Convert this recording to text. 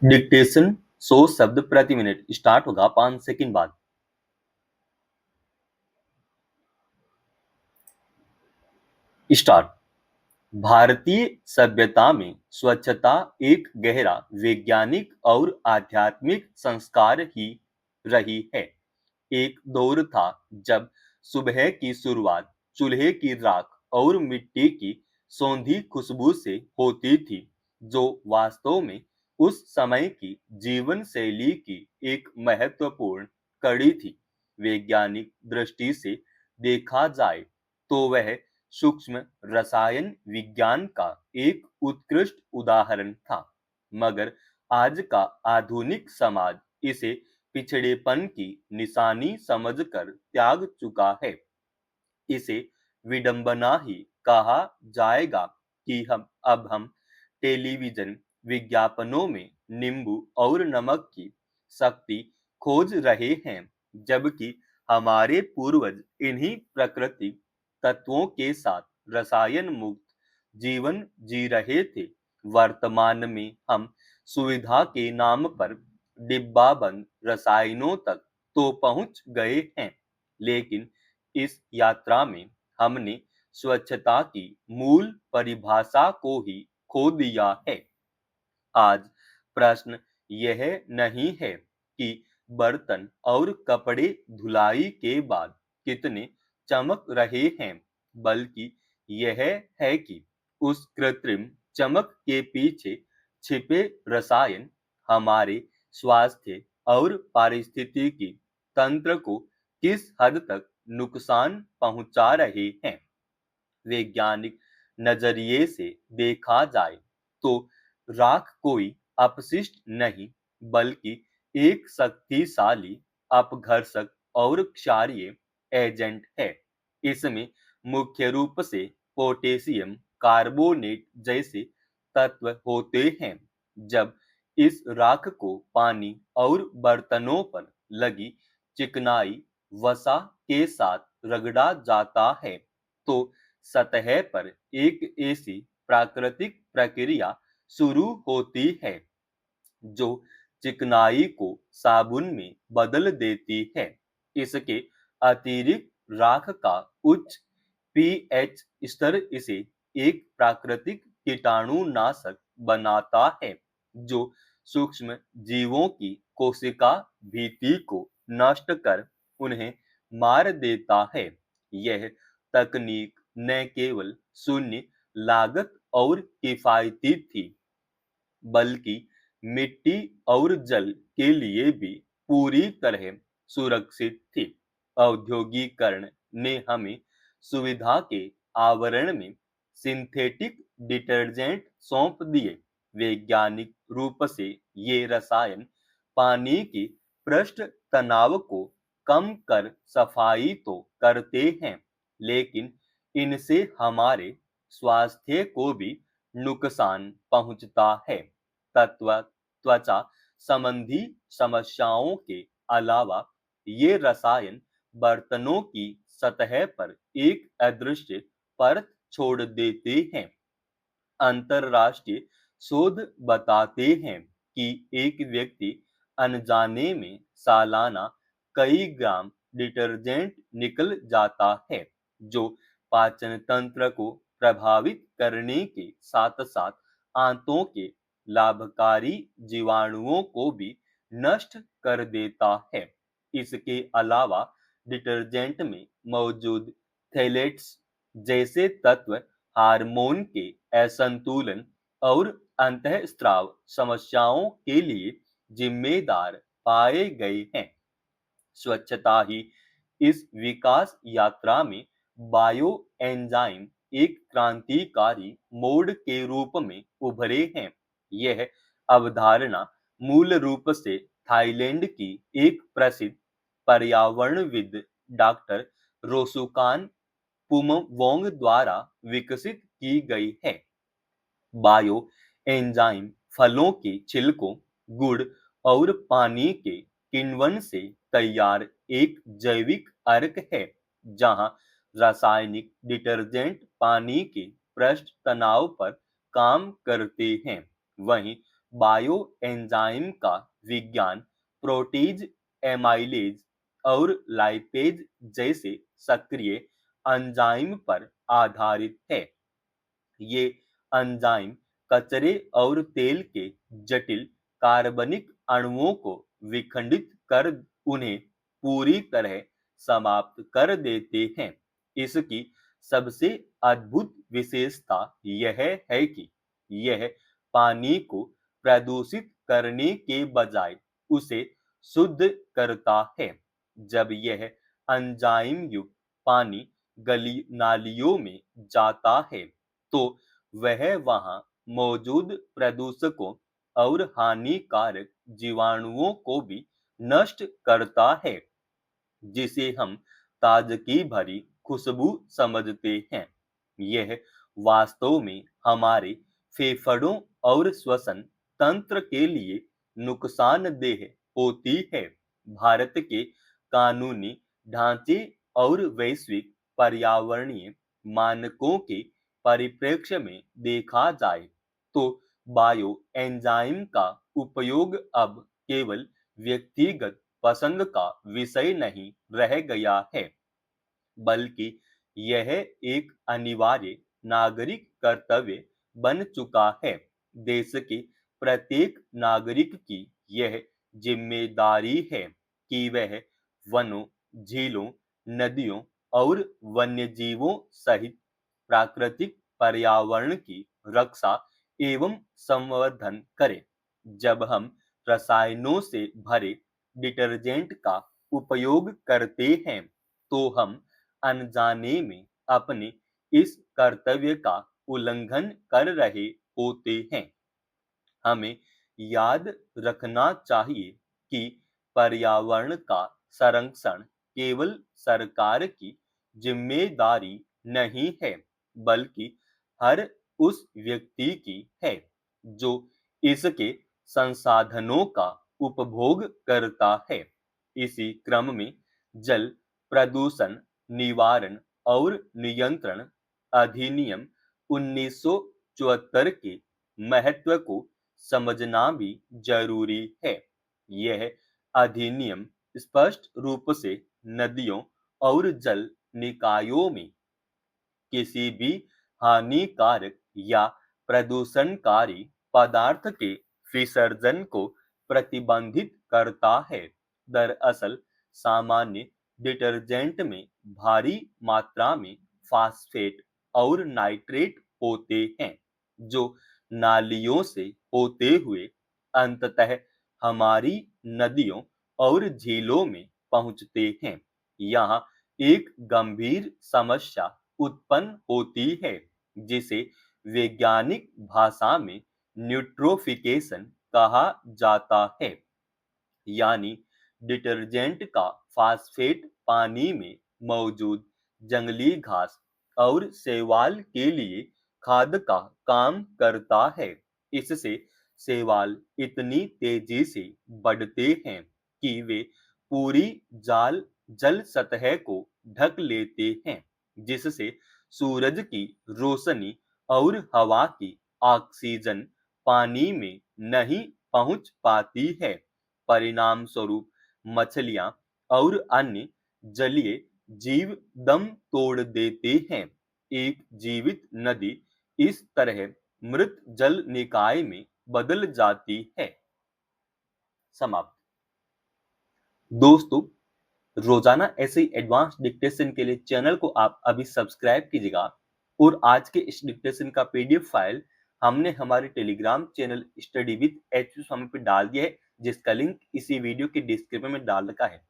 Dictation 100 शब्द प्रति minute start होगा 5 सेकंड बाद। स्टार्ट। भारतीय सभ्यता में स्वच्छता एक गहरा वैज्ञानिक और आध्यात्मिक संस्कार ही रही है। एक दौर था जब सुबह की शुरुआत चूल्हे की राख और मिट्टी की सौंधी खुशबू से होती थी, जो वास्तव में उस समय की जीवन शैली की एक महत्वपूर्ण कड़ी थी। वैज्ञानिक दृष्टि से देखा जाए तो वह सूक्ष्म रसायन विज्ञान का एक उत्कृष्ट उदाहरण था, मगर आज का आधुनिक समाज इसे पिछड़ेपन की निशानी समझकर त्याग चुका है। इसे विडंबना ही कहा जाएगा कि हम टेलीविजन विज्ञापनों में नींबू और नमक की शक्ति खोज रहे हैं, जबकि हमारे पूर्वज इन्हीं प्राकृतिक तत्वों के साथ रसायन मुक्त जीवन जी रहे थे। वर्तमान में हम सुविधा के नाम पर डिब्बाबंद रसायनों तक तो पहुंच गए हैं, लेकिन इस यात्रा में हमने स्वच्छता की मूल परिभाषा को ही खो दिया है। आज प्रश्न यह नहीं है कि बर्तन और कपड़े धुलाई के बाद कितने चमक रहे हैं, बल्कि यह है कि उस कृत्रिम चमक के पीछे छिपे रसायन हमारे स्वास्थ्य और पारिस्थितिकी तंत्र को किस हद तक नुकसान पहुंचा रहे हैं। वैज्ञानिक नजरिए से देखा जाए तो राख कोई अपशिष्ट नहीं, बल्कि एक शक्तिशाली अपघर्षक और क्षारीय एजेंट है। इसमें मुख्य रूप से पोटेशियम कार्बोनेट जैसे तत्व होते हैं। जब इस राख को पानी और बर्तनों पर लगी चिकनाई वसा के साथ रगड़ा जाता है, तो सतह पर एक ऐसी प्राकृतिक प्रक्रिया शुरू होती है जो चिकनाई को साबुन में बदल देती है। इसके अतिरिक्त राख का उच्च पीएच स्तर इसे एक प्राकृतिक कीटाणुनाशक बनाता है, जो सूक्ष्म जीवों की कोशिका भित्ति को नष्ट कर उन्हें मार देता है। यह तकनीक न केवल शून्य लागत और किफायती थी, बल्कि मिट्टी और जल के लिए भी पूरी तरह सुरक्षित थी। औद्योगिकरण ने हमें सुविधा के आवरण में सिंथेटिक डिटर्जेंट सौंप दिए। वैज्ञानिक रूप से ये रसायन पानी की पृष्ठ तनाव को कम कर सफाई तो करते हैं, लेकिन इनसे हमारे स्वास्थ्य को भी नुकसान पहुंचता है। त्वचा संबंधी समस्याओं के अलावा ये रसायन बर्तनों की सतह पर एक अदृश्य परत छोड़ देते हैं। अंतरराष्ट्रीय शोध बताते हैं कि एक व्यक्ति अनजाने में सालाना कई ग्राम डिटर्जेंट निकल जाता है, जो पाचन तंत्र को प्रभावित करने के साथ साथ आंतों के लाभकारी जीवाणुओं को भी नष्ट कर देता है। इसके अलावा डिटर्जेंट में मौजूद थैलेट्स जैसे तत्व हार्मोन के असंतुलन और अंतःस्राव समस्याओं के लिए जिम्मेदार पाए गए हैं। स्वच्छता ही इस विकास यात्रा में बायो एंजाइम एक क्रांतिकारी मोड़ के रूप में उभरे हैं। यह अवधारणा मूल रूप से थाईलैंड की एक प्रसिद्ध पर्यावरणविद डॉक्टर रोसुकान पुमवोंग द्वारा विकसित की गई है। बायो एंजाइम फलों के छिलकों, गुड़ और पानी के किण्वन से तैयार एक जैविक अर्क है, जहां रासायनिक डिटर्जेंट पानी के पृष्ठ तनाव पर काम करते हैं। वहीं बायो एंजाइम का विज्ञान प्रोटीज, एमाइलेज और लाइपेज जैसे सक्रिय एंजाइम पर आधारित है। ये एंजाइम कचरे और तेल के जटिल कार्बनिक अणुओं को विखंडित कर उन्हें पूरी तरह समाप्त कर देते हैं। इसकी सबसे अद्भुत विशेषता यह है कि यह पानी को प्रदूषित करने के बजाय उसे शुद्ध करता है। जब यह एंजाइम युक्त पानी गली नालियों में जाता है तो वह वहां मौजूद प्रदूषकों और हानिकारक जीवाणुओं को भी नष्ट करता है, जिसे हम ताजगी भरी खुशबू समझते हैं। यह वास्तव में हमारे फेफड़ों और श्वसन तंत्र के लिए नुकसानदेह होती है। भारत के कानूनी ढांचे और वैश्विक पर्यावरणीय मानकों के परिप्रेक्ष्य में देखा जाए तो बायो एंजाइम का उपयोग अब केवल व्यक्तिगत पसंद का विषय नहीं रह गया है, बल्कि यह एक अनिवार्य नागरिक कर्तव्य बन चुका है। देश के प्रत्येक नागरिक की यह जिम्मेदारी है कि वह वनों, झीलों, नदियों और वन्यजीवों सहित प्राकृतिक पर्यावरण की रक्षा एवं संवर्धन करे। जब हम रसायनों से भरे डिटर्जेंट का उपयोग करते हैं तो हम अनजाने में अपने इस कर्तव्य का उल्लंघन कर रहे होते हैं। हमें याद रखना चाहिए कि पर्यावरण का संरक्षण केवल सरकार की जिम्मेदारी नहीं है, बल्कि हर उस व्यक्ति की है जो इसके संसाधनों का उपभोग करता है। इसी क्रम में जल प्रदूषण निवारण और नियंत्रण अधिनियम 1974 के महत्व को समझना भी जरूरी है। यह अधिनियम स्पष्ट रूप से नदियों और जल निकायों में किसी भी हानिकारक या प्रदूषणकारी पदार्थ के विसर्जन को प्रतिबंधित करता है। दरअसल सामान्य डिटर्जेंट में भारी मात्रा में फास्फेट और नाइट्रेट होते हैं, जो नालियों से होते हुए अंततः हमारी नदियों और झीलों में पहुंचते हैं। यहाँ एक गंभीर समस्या उत्पन्न होती है, जिसे वैज्ञानिक भाषा में न्यूट्रोफिकेशन कहा जाता है। यानी डिटर्जेंट का फास्फेट पानी में मौजूद जंगली घास और शैवाल के लिए खाद का काम करता है। इससे शैवाल इतनी तेजी से बढ़ते हैं कि वे पूरी जल सतह को ढक लेते हैं, जिससे सूरज की रोशनी और हवा की ऑक्सीजन पानी में नहीं पहुंच पाती है। परिणाम स्वरूप मछलियां और अन्य जलीय जीव दम तोड़ देते हैं। एक जीवित नदी इस तरह मृत जल निकाय में बदल जाती है। समाप्त। दोस्तों, रोजाना ऐसे एडवांस डिक्टेशन के लिए चैनल को आप अभी सब्सक्राइब कीजिएगा और आज के इस डिक्टेशन का पीडीएफ फाइल हमने हमारे Telegram channel study with H Swami पे डाल दिया है, जिसका लिंक इसी वीडियो के डिस्क्रिप्शन में डाल रखा है।